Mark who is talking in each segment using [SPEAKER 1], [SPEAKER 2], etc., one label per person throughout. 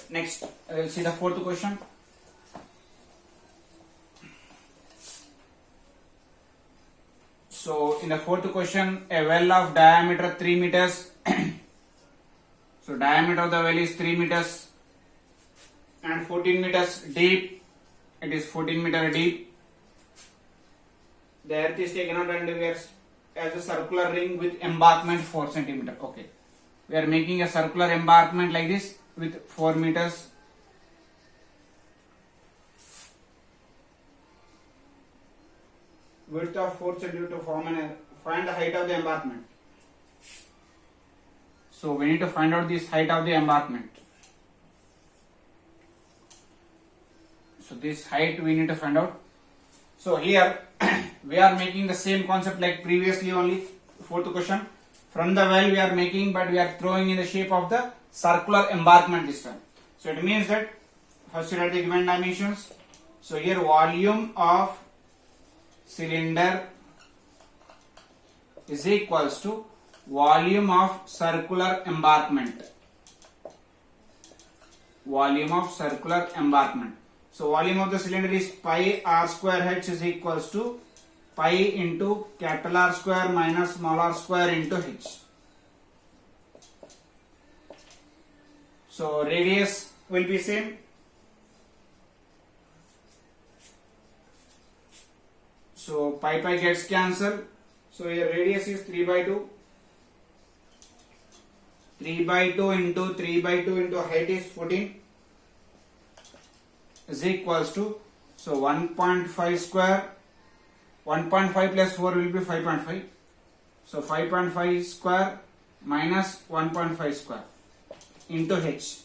[SPEAKER 1] Next, we'll see the fourth question. So in the fourth question, a well of diameter 3 meters. So diameter of the well is 3 meters and 14 meters deep. It is 14 meter deep. The earth is taken out and we are as a circular ring with embankment 4 centimeter. Okay, we are making a circular embankment like this with 4 meters. Width of 4 centimeter to find the height of the embankment. So we need to find out this height of the embankment. So this height we need to find out. So here we are making the same concept like previously only. Fourth question, from the well we are making, but we are throwing in the shape of the circular embankment this time. So it means that first you write the given dimensions. So here volume of cylinder is equals to volume of circular embankment. Volume of circular embankment. So volume of the cylinder is pi r square h is equals to pi into capital R square minus small r square into h. So radius will be same. So pi gets cancelled. So here radius is 3 by 2. 3 by 2 into 3 by 2 into height is 14 is equals to, so 1.5 square, 1.5 plus 4 will be 5.5. So 5.5 square minus 1.5 square into h.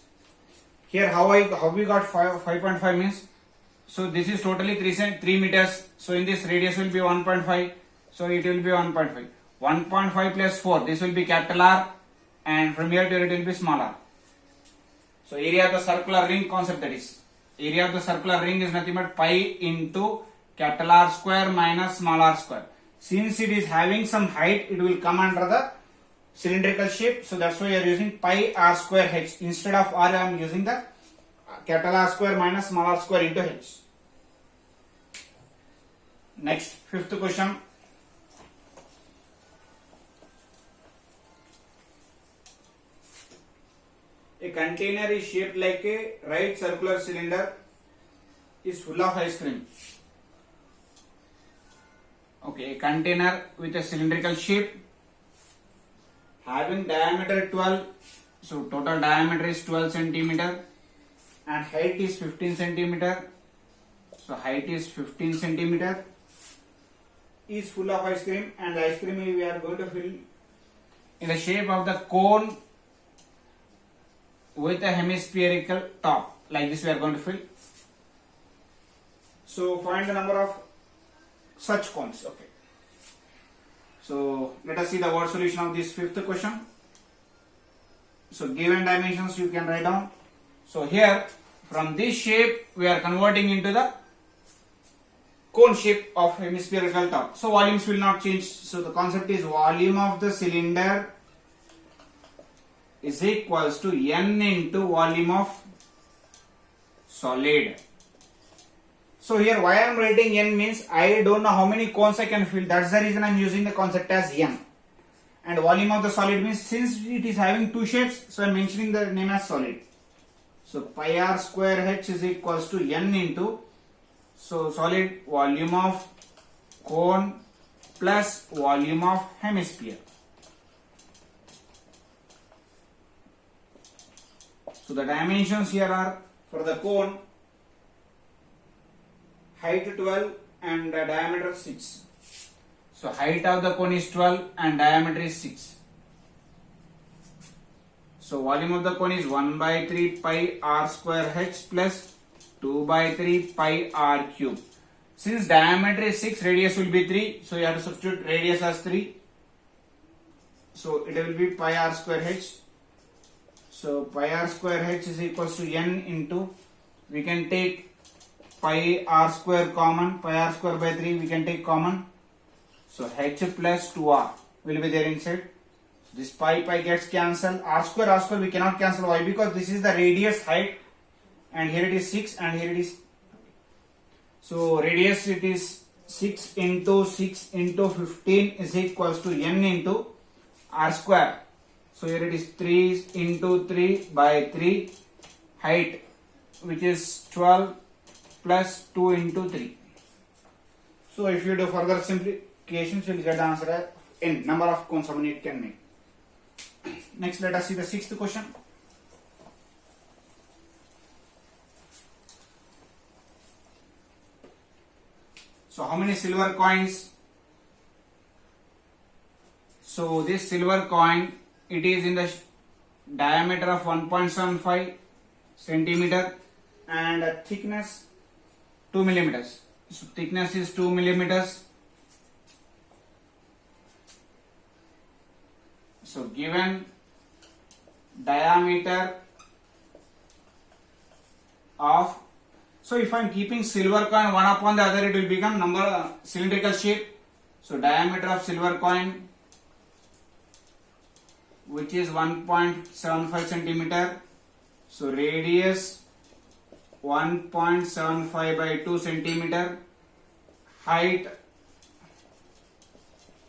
[SPEAKER 1] Here how we got 5.5 means, so this is totally 3 meters. So in this radius will be 1.5. So it will be 1.5. 1.5 plus 4, this will be capital R, and from here to here it will be small r. So area of the circular ring concept, that is, area of the circular ring is nothing but pi into capital R square minus small r square. Since it is having some height, it will come under the cylindrical shape. So that's why we are using pi r square h. Instead of r, I am using the capital R square minus small r square into h. Next, fifth question. A container is shaped like a right circular cylinder is full of ice cream. Okay, a container with a cylindrical shape having diameter 12. So total diameter is 12 centimeter and height is 15 centimeter. So height is 15 centimeter, is full of ice cream, and the ice cream we are going to fill in the shape of the cone with a hemispherical top. Like this we are going to fill. So find the number of such cones. Okay. So let us see the word solution of this fifth question. So given dimensions you can write down. So here from this shape we are converting into the cone shape of hemispherical top. So volumes will not change. So the concept is volume of the cylinder is equals to n into volume of solid. So here why I am writing n means I don't know how many cones I can fill. That's the reason I am using the concept as n. And volume of the solid means since it is having two shapes, so I am mentioning the name as solid. So pi r square h is equals to n into, so solid volume of cone plus volume of hemisphere. So the dimensions here are for the cone, height 12 and diameter 6. So height of the cone is 12 and diameter is 6. So volume of the cone is 1 by 3 pi r square h plus 2 by 3 pi r cube. Since diameter is 6, radius will be 3. So you have to substitute radius as 3. So it will be pi r square h. So pi r square h is equals to n into, we can take pi r square common, pi r square by 3 we can take common. So h plus 2r will be there inside. So this pi gets cancelled. R square we cannot cancel. Why? Because this is the radius height and here it is 6 and here it is. So radius it is 6 into 6 into 15 is equals to n into r square. So here it is 3 into 3 by 3 height, which is 12 plus 2 into 3. So if you do further simplifications, you will get the answer as n number of cones how many it can make. Next, let us see the sixth question. So how many silver coins? So this silver coin, it is in the diameter of 1.75 centimeter and thickness 2 millimeters. So thickness is 2 millimeters. So given diameter of, so if I am keeping silver coin one upon the other, it will become number cylindrical shape. So diameter of silver coin, which is 1.75 centimeter. So radius 1.75 by 2 centimeter, height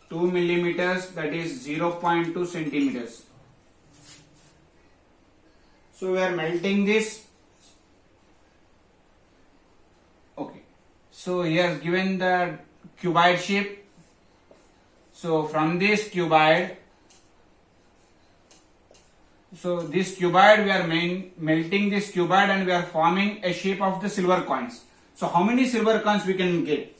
[SPEAKER 1] 2 millimeters, that is 0.2 centimeters. So we are melting this. Okay. So he has given the cuboid shape. So from this cuboid, so this cuboid, we are melting this cuboid and we are forming a shape of the silver coins. So how many silver coins we can get?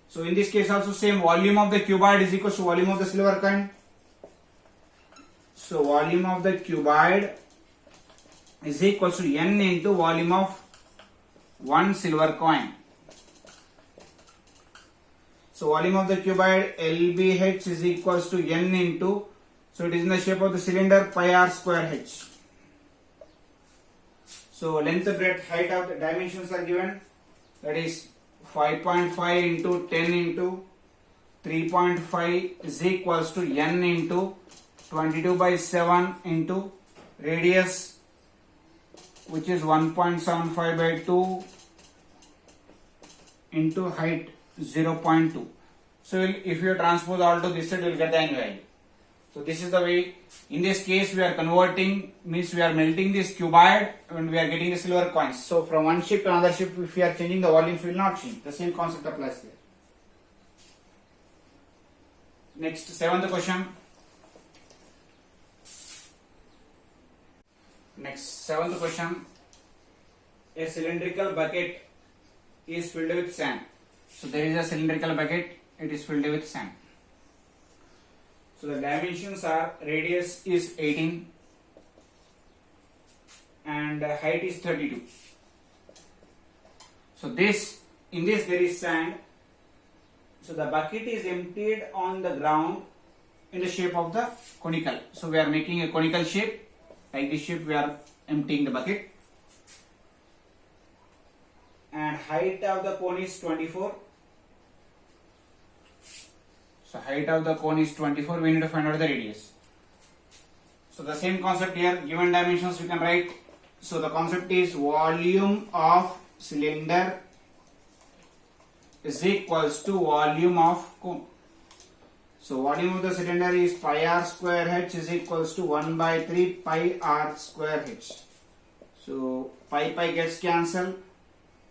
[SPEAKER 1] So in this case also same, volume of the cuboid is equal to volume of the silver coin. So volume of the cuboid is equal to n into volume of one silver coin. So volume of the cuboid LBH is equals to n into, so it is in the shape of the cylinder, pi r square h. So length, breadth, height of the dimensions are given, that is 5.5 into 10 into 3.5 is equals to n into 22 by 7 into radius, which is 1.75 by 2 into height 0.2. So if you transpose all to this side, you will get the n value. So this is the way. In this case, we are converting, means we are melting this cuboid and we are getting the silver coins. So from one shape to another shape, if we are changing the volumes, we will not change. The same concept applies here. Next, seventh question. Next, seventh question. A cylindrical bucket is filled with sand. So there is a cylindrical bucket, it is filled with sand. So the dimensions are, radius is 18 and height is 32. So in this there is sand. So the bucket is emptied on the ground in the shape of the conical. So we are making a conical shape. Like this shape we are emptying the bucket. And height of the cone is 24. So height of the cone is 24, we need to find out the radius. So the same concept here, given dimensions we can write. So the concept is volume of cylinder is equals to volume of cone. So volume of the cylinder is pi r square h is equals to 1 by 3 pi r square h. So pi gets cancelled.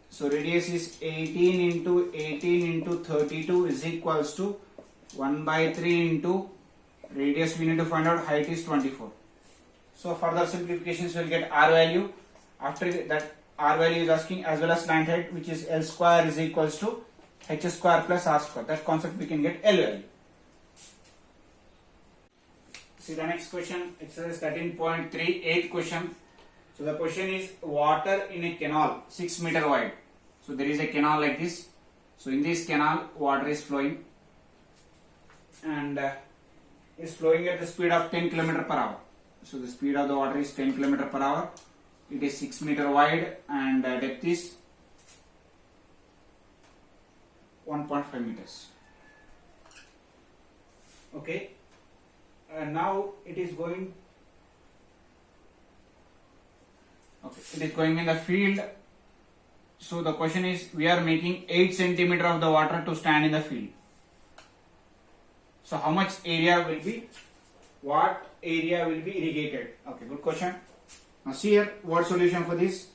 [SPEAKER 1] So radius is 18 into 32 is equals to 1 by 3 into radius we need to find out, height is 24. So further simplifications will get r value. After that r value is asking as well as slant height, which is L square is equals to h square plus r square. That concept we can get L value. See the next question, exercise 13.3, 8th question. So the question is water in a canal 6 meter wide. So there is a canal like this. So in this canal water is flowing and is flowing at the speed of 10 km per hour. So the speed of the water is 10 km per hour. It is 6 meter wide and depth is 1.5 meters. Okay. Now it is going. Okay, it is going in the field So the question is, we are making 8 centimeter of the water to stand in the field. So how much area will be, what area will be irrigated? Okay, good question. Now see here, what solution for this?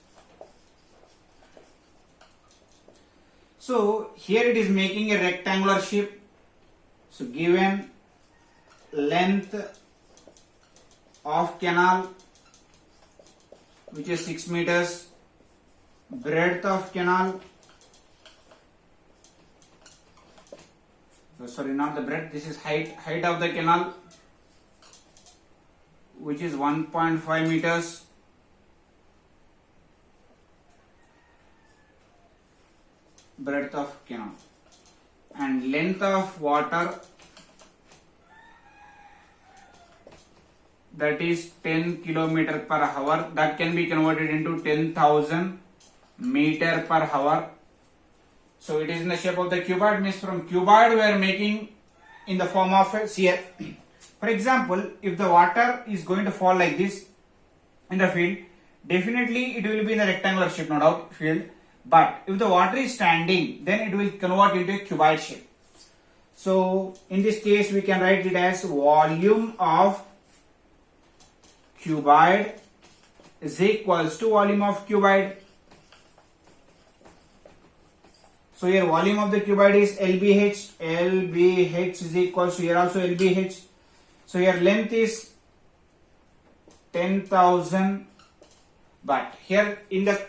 [SPEAKER 1] So here it is making a rectangular shape. So given length of canal, which is 6 meters, breadth of canal, sorry, not the breadth, this is height of the canal, which is 1.5 meters, breadth of canal, and length of water, that is 10 kilometer per hour, that can be converted into 10,000 meter per hour. So it is in the shape of the cuboid, means from cuboid we are making in the form of a sphere. For example, if the water is going to fall like this in the field, definitely it will be in the rectangular shape, no doubt, field. But if the water is standing, then it will convert into a cuboid shape. So in this case we can write it as volume of cuboid is equals to volume of cuboid. So here volume of the cuboid is LBH. LBH is equals to, here also LBH. So here length is 10,000. But here in the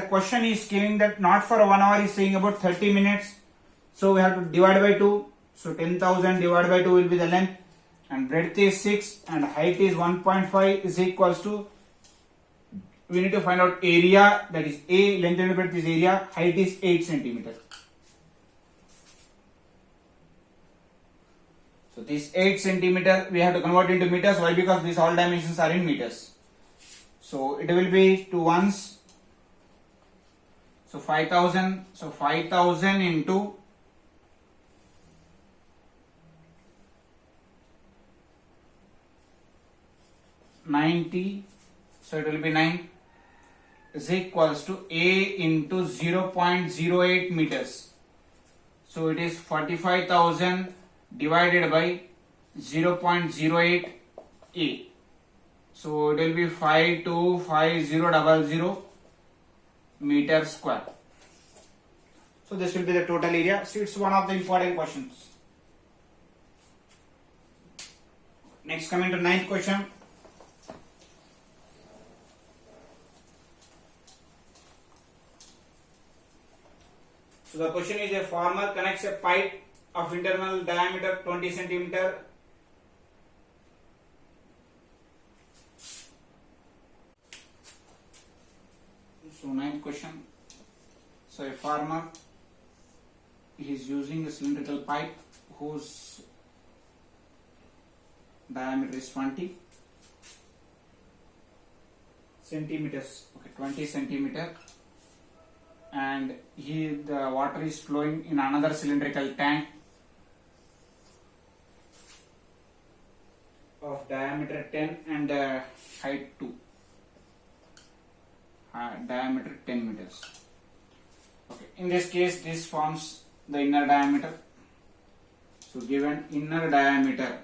[SPEAKER 1] question is giving that not for 1 hour, is saying about 30 minutes. So we have to divide by 2. So 10,000 divided by 2 will be the length. And breadth is 6 and height is 1.5 is equals to, we need to find out area, that is A, length and breadth is area, height is 8 centimeter. So this 8 centimeter we have to convert into meters. Why? Because these all dimensions are in meters. So it will be 2 ones. So 5,000. So 5,000 into 90, so it will be 9 is equals to A into 0.08 meters. So it is 45,000 divided by 0.08 A. So it will be 525000 meter square. So this will be the total area. So it's one of the important questions. Next, coming to 9th question. So the question is, a farmer connects a pipe of internal diameter 20 centimeter So 9th question. So a farmer is using a cylindrical pipe whose diameter is 20 centimeters. Okay, 20 centimeter. And the water is flowing in another cylindrical tank of diameter 10 and height 2, diameter 10 meters. Okay, in this case this forms the inner diameter. So given inner diameter,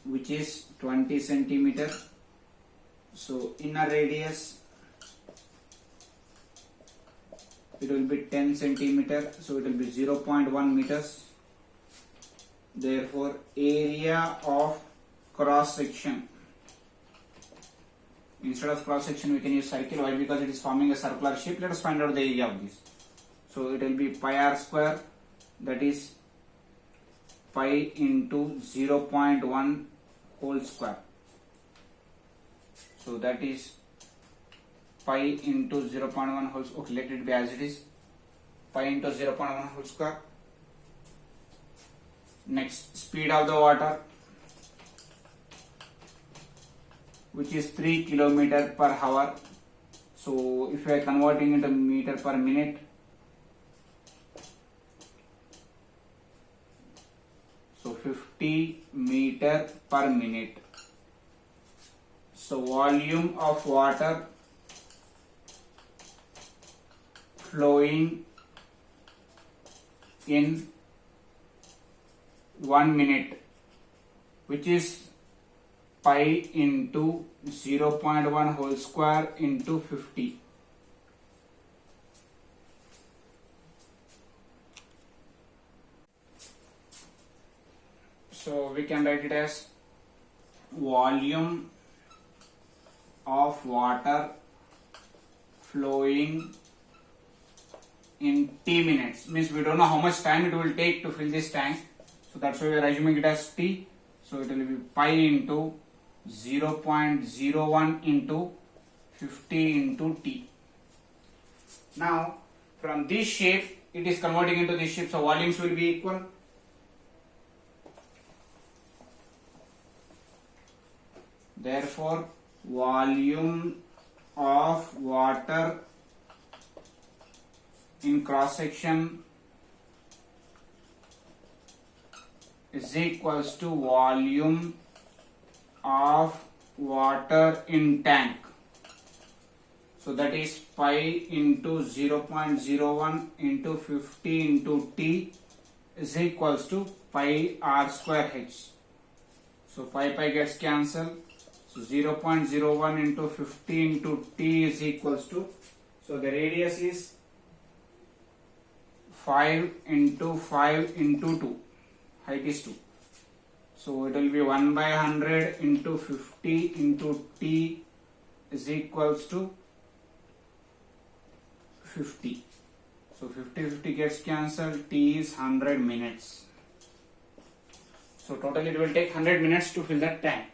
[SPEAKER 1] which is 20 centimeter, so inner radius, it will be 10 centimeter, so it will be 0.1 meters. Therefore area of cross section, instead of cross section we can use circle. Why? Because it is forming a circular shape. Let us find out the area of this. So it will be pi r square, that is pi into 0.1 whole square. So that is pi into 0.1 whole square. Okay, let it be as it is, pi into 0.1 whole square. Next, speed of the water, which is 3 km per hour. So if we are converting into meter per minute, so 50 meter per minute. So volume of water flowing in 1 minute, which is pi into 0.1 whole square into 50. So we can write it as volume of water flowing in t minutes. Means we don't know how much time it will take to fill this tank. So that's why we are assuming it as t. So it will be pi into 0.01 into 50 into t. Now from this shape it is converting into this shape. So volumes will be equal. Therefore volume of water in cross section is equals to volume of water in tank. So that is pi into 0.01 into 50 into t is equals to pi r square h. So pi gets cancelled. So 0.01 into 50 into t is equals to, so the radius is 5 into 5 into 2, height is 2. So it will be 1 by 100 into 50 into t is equals to 50. So 50 gets cancelled, t is 100 minutes. So totally it will take 100 minutes to fill that tank.